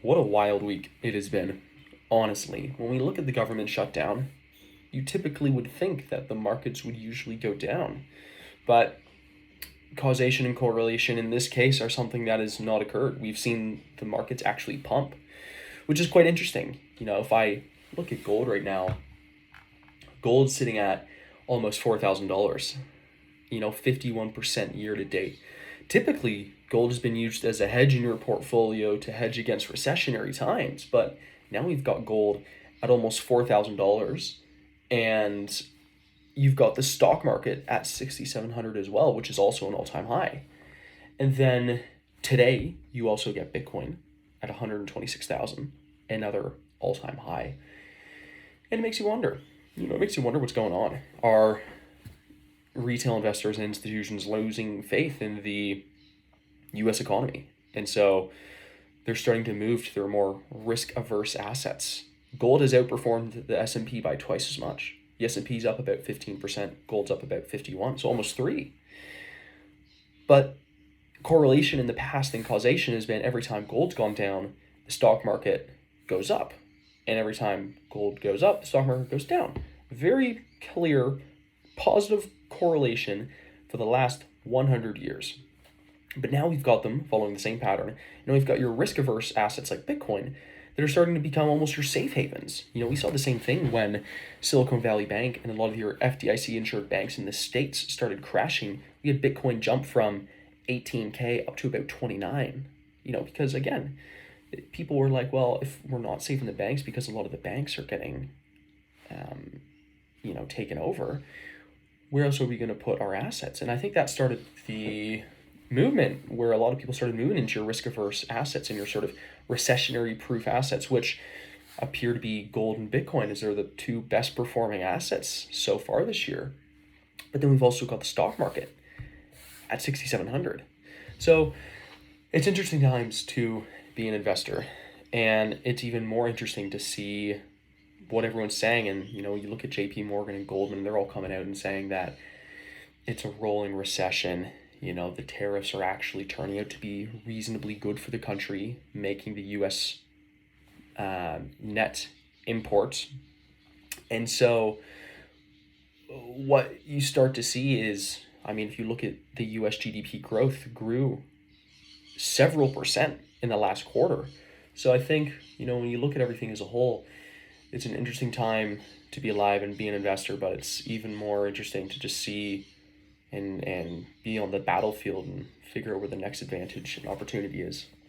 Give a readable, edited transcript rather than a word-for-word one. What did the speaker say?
What a wild week it has been. Honestly, when we look at the government shutdown, you typically would think that the markets would usually go down. But causation and correlation in this case are something that has not occurred. We've seen the markets actually pump, which is quite interesting. If I look at gold right now, gold's sitting at almost $4,000, 51% year to date. Typically, gold has been used as a hedge in your portfolio to hedge against recessionary times, but now we've got gold at almost $4,000, and you've got the stock market at 6,700 as well, which is also an all-time high. And then today, you also get Bitcoin at 126,000, another all-time high. And it makes you wonder, what's going on. Are retail investors and institutions losing faith in the US economy? And so they're starting to move to their more risk-averse assets. Gold has outperformed the S&P by twice as much. The S&P is up about 15%, gold's up about 51, so almost 3. But correlation in the past and causation has been every time gold's gone down, the stock market goes up. And every time gold goes up, the stock market goes down. Very clear positive correlation for the last 100 years. But now we've got them following the same pattern. Now we've got your risk-averse assets like Bitcoin that are starting to become almost your safe havens. We saw the same thing when Silicon Valley Bank and a lot of your FDIC-insured banks in the States started crashing. We had Bitcoin jump from 18K up to about 29, because again, people were like, well, if we're not safe in the banks because a lot of the banks are getting, taken over, where else are we going to put our assets? And I think that started the movement where a lot of people started moving into your risk-averse assets and your sort of recessionary-proof assets, which appear to be gold and Bitcoin, as they're the two best performing assets so far this year. But then we've also got the stock market at 6,700. So it's interesting times to be an investor, and it's even more interesting to see what everyone's saying. And you look at JP Morgan and Goldman, they're all coming out and saying that it's a rolling recession. The tariffs are actually turning out to be reasonably good for the country, making the US net imports. And so what you start to see is, if you look at the US GDP growth grew several percent in the last quarter. So I think, when you look at everything as a whole, it's an interesting time to be alive and be an investor, but it's even more interesting to just see and be on the battlefield and figure out where the next advantage and opportunity is.